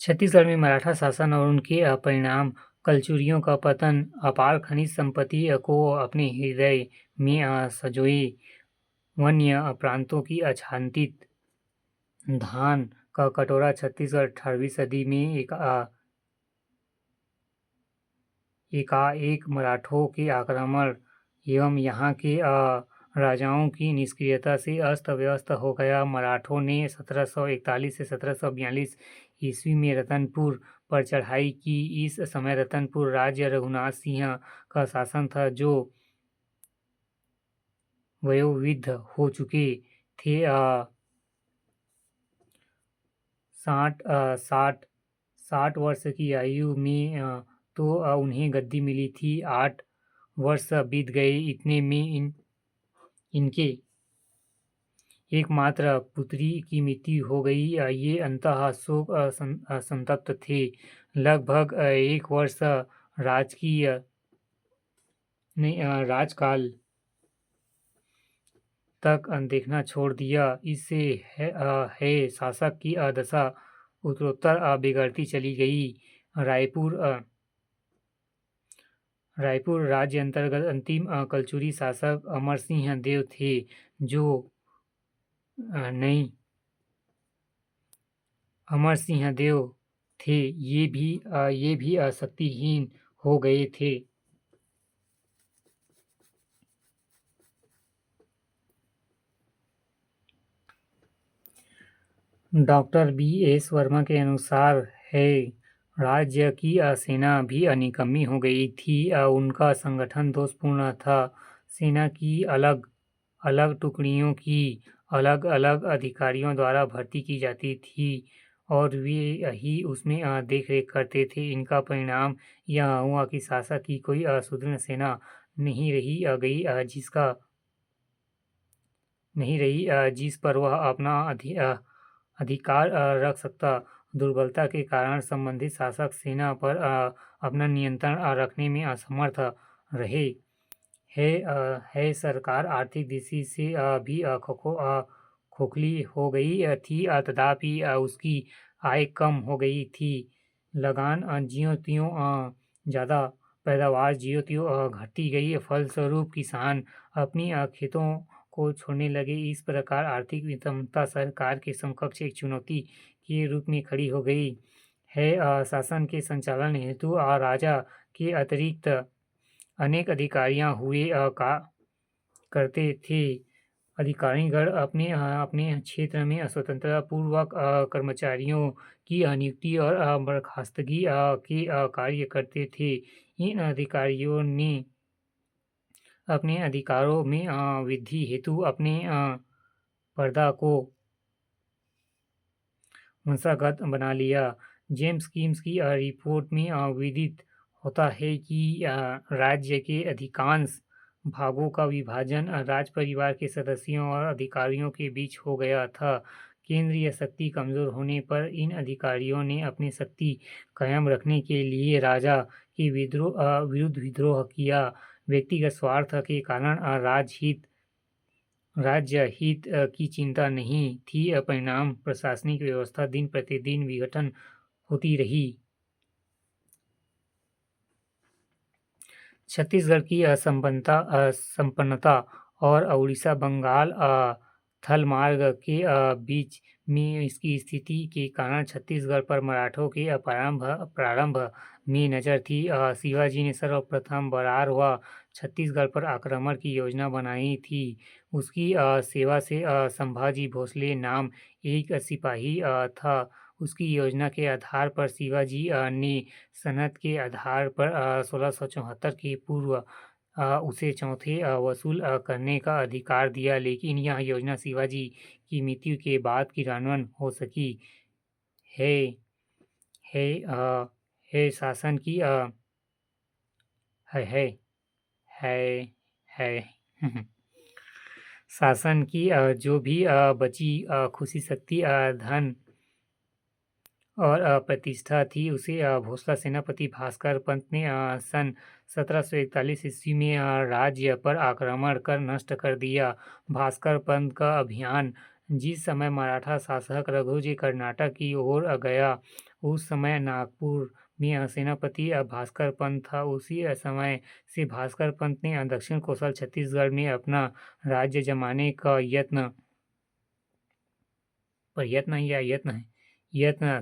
छत्तीसगढ़ में मराठा शासन और उनके परिणाम कलचुरियों का पतन, अपार खनिज संपत्ति को अपने हृदय में संजोए वन्य प्रांतों की आच्छादित धान का कटोरा। छत्तीसगढ़ 18वीं सदी में एकाएक मराठों के आक्रमण एवं यहाँ के राजाओं की निष्क्रियता से अस्त-व्यस्त हो गया। मराठों ने 1741 से 1742 ईस्वी में रतनपुर पर चढ़ाई की। इस समय रतनपुर राज्य रघुनाथ सिंह का शासन था, जो वयोवृद्ध हो चुके थे। 60 वर्ष की आयु में तो उन्हें गद्दी मिली थी। 8 वर्ष बीत गए, इतने में इनके एकमात्र पुत्री की मृत्यु हो गई। ये अंततः शोक संतप्त थे। लगभग 1 वर्ष राजकाल तक देखना छोड़ दिया। इससे है शासक की दशा उत्तरोत्तर बिगड़ती चली गई। रायपुर राज्य अंतर्गत अंतिम कलचुरी शासक अमर सिंह देव थे, जो अमर सिंह देव थे। ये भी शक्तिहीन हो गए थे। Doctor BS. वर्मा के अनुसार है राज्य की सेना भी निकम्मी हो गई थी। उनका संगठन दोषपूर्ण था। सेना की अलग अलग टुकड़ियों की अलग अलग अधिकारियों द्वारा भर्ती की जाती थी और वे ही उसमें देख रेख करते थे। इनका परिणाम यह हुआ कि शासक की कोई सुदृढ़ सेना नहीं रही जिस पर वह अपना अधिकार रख सकता। दुर्बलता के कारण संबंधित शासक सेना पर अपना नियंत्रण रखने में असमर्थ रहे। है सरकार आर्थिक दृष्टि से भी खोखली हो गई थी, तथापि उसकी आय कम हो गई थी। लगान ज्यों-त्यों ज़्यादा पैदावार ज्यों-त्यों घटती गई। फलस्वरूप किसान अपनी खेतों को छोड़ने लगे। इस प्रकार आर्थिक विषमता सरकार के समकक्ष एक चुनौती के रूप में खड़ी हो गई। शासन के संचालन हेतु राजा के अतिरिक्त अनेक अधिकारियां हुआ करते थे। अधिकारीगण अपने क्षेत्र में स्वतंत्रता पूर्वक कर्मचारियों की नियुक्ति और बर्खास्तगी के कार्य करते थे। इन अधिकारियों ने अपने अधिकारों में वृद्धि हेतु अपने पर्दा को वंशागत बना लिया। जेम्स कीम्स की रिपोर्ट में विदित होता है कि राज्य के अधिकांश भागों का विभाजन राज परिवार के सदस्यों और अधिकारियों के बीच हो गया था। केंद्रीय शक्ति कमजोर होने पर इन अधिकारियों ने अपनी शक्ति कायम रखने के लिए राजा के विरुद्ध विद्रोह किया। व्यक्तिगत स्वार्थ के कारण राज्य हित की चिंता नहीं थी। परिणाम प्रशासनिक व्यवस्था दिन प्रतिदिन विघटन होती रही। छत्तीसगढ़ की संपन्नता और उड़ीसा बंगाल थल मार्ग के बीच में इसकी स्थिति के कारण छत्तीसगढ़ पर मराठों के प्रारंभ में नजर थी। शिवाजी ने सर्वप्रथम बरार व छत्तीसगढ़ पर आक्रमण की योजना बनाई थी। उसकी सेवा से संभाजी भोसले नाम एक सिपाही था। उसकी योजना के आधार पर शिवाजी ने सनद के आधार पर 1674 के पूर्व उसे चौथे वसूल करने का अधिकार दिया, लेकिन यह योजना शिवाजी की मृत्यु के बाद क्रियान्वयन हो सकी। है शासन की शासन की जो भी बची खुशी, शक्ति, धन और प्रतिष्ठा थी, उसे भोसला सेनापति भास्कर पंत ने सन 1741 ईस्वी में राज्य पर आक्रमण कर नष्ट कर दिया। भास्कर पंत का अभियान जिस समय मराठा शासक रघोजी कर्नाटक की ओर गया, उस समय नागपुर में सेनापति भास्कर पंत था। उसी समय से भास्कर पंत ने दक्षिण कौशल छत्तीसगढ़ में अपना राज्य जमाने का यत्न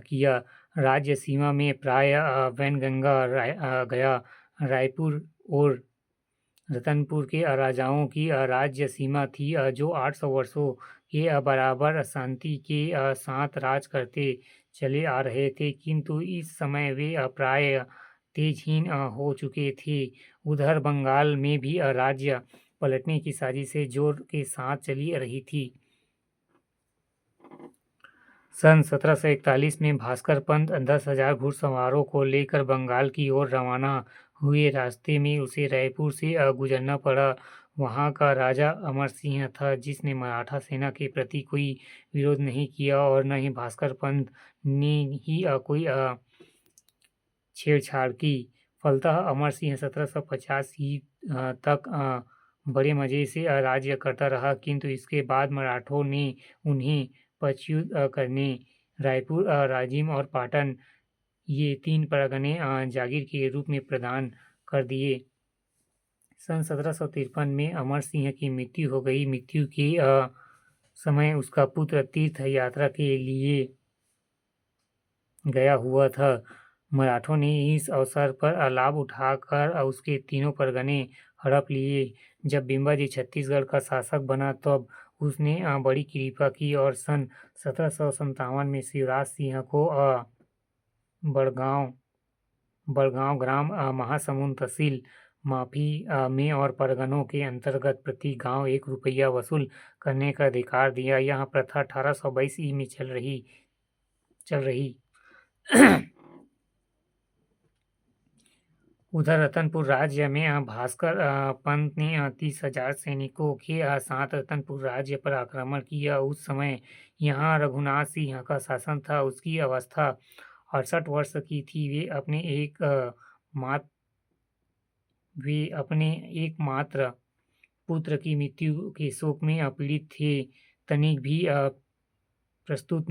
किया। राज्य सीमा में प्राय वैनगंगा, गया, रायपुर और रतनपुर के राजाओं की राज्य सीमा थी, जो 800 वर्षों के बराबर शांति के साथ राज करते चले आ रहे थे, किंतु इस समय वे प्राय तेजहीन हो चुके थे। उधर बंगाल में भी राज्य पलटने की साजिशें जोर के साथ चली रही थी। सन 1741 में भास्कर पंत 10,000 घुड़सवारों को लेकर बंगाल की ओर रवाना हुए। रास्ते में उसे रायपुर से गुजरना पड़ा। वहाँ का राजा अमर सिंह था, जिसने मराठा सेना के प्रति कोई विरोध नहीं किया और न ही भास्कर पंत ने ही कोई छेड़छाड़ की। फलतः अमर सिंह 1750 तक बड़े मजे से राज्य करता रहा, किंतु इसके बाद मराठों ने उन्हें पदच्युत करने रायपुर, राजिम और पाटन, ये 3 परगने जागीर के रूप में प्रदान कर दिए। सन 1753 में अमर सिंह की मृत्यु हो गई। मृत्यु के समय उसका पुत्र तीर्थ यात्रा के लिए गया हुआ था। मराठों ने इस अवसर पर लाभ उठाकर उसके 3 परगने हड़प लिए। जब बिंबाजी छत्तीसगढ़ का शासक बना तब उसने बड़ी कृपा की और सन 1757 में शिवराज सिंह को बड़गांव ग्राम, महासमुंद तहसील माफी में और परगनों के अंतर्गत प्रति गांव 1 रुपया वसूल करने का अधिकार दिया। यह प्रथा 1822 ईस्वी में चल रही। उधर रतनपुर राज्य में भास्कर पंत ने 30,000 सैनिकों के साथ रतनपुर राज्य पर आक्रमण किया। उस समय यहाँ रघुनाथ सिंह का शासन था। उसकी अवस्था 68 वर्ष की थी। वे अपने एकमात्र पुत्र की मृत्यु के शोक में पीड़ित थे। तनिक भी प्रस्तुत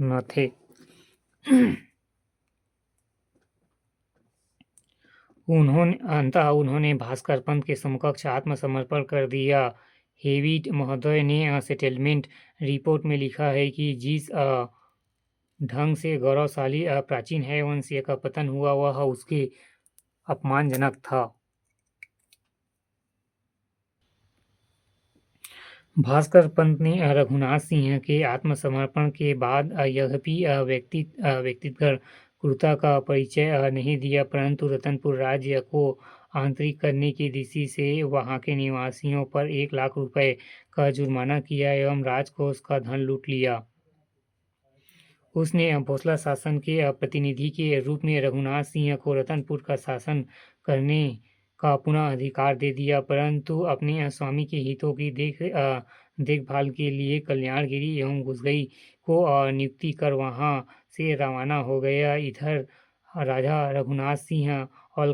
न थे। उन्होंने भास्कर पंत के समकक्ष आत्मसमर्पण कर दिया। हेविट महोदय ने सेटलमेंट रिपोर्ट में लिखा है कि जिस ढंग से गौरवशाली प्राचीन है वंशीय का पतन हुआ, वह उसके अपमानजनक था। भास्कर पंत ने रघुनाथ सिंह के आत्मसमर्पण के बाद यद्यपि व्यक्तिगत क्रूरता का परिचय नहीं दिया, परंतु रतनपुर राज्य को आंतरिक करने की दृष्टि से वहां के निवासियों पर 1 लाख रुपए का जुर्माना किया एवं राजकोष का धन लूट लिया। उसने भोसला शासन के प्रतिनिधि के रूप में रघुनाथ सिंह को रतनपुर का शासन करने का पुनः अधिकार दे दिया, परंतु अपने स्वामी के हितों की देखभाल के लिए कल्याणगिरी एवं गुसगई को नियुक्ति कर वहां से रवाना हो गया। इधर राजा रघुनाथ सिंह और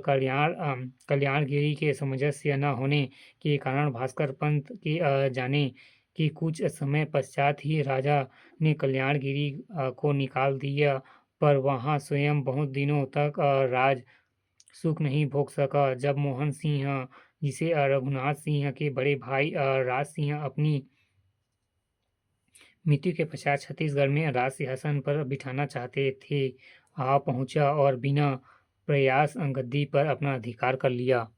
कल्याणगिरी के सामंजस्य न होने के कारण भास्कर पंत के जाने के कुछ समय पश्चात ही राजा ने कल्याणगिरी को निकाल दिया, पर वहां स्वयं बहुत दिनों तक राज सुख नहीं भोग सका। जब मोहन सिंह, जिसे रघुनाथ सिंह के बड़े भाई राज सिंह अपनी मृत्यु के पश्चात छत्तीसगढ़ में राज सिंहासन पर बिठाना चाहते थे, आ पहुंचा और बिना प्रयास गद्दी पर अपना अधिकार कर लिया।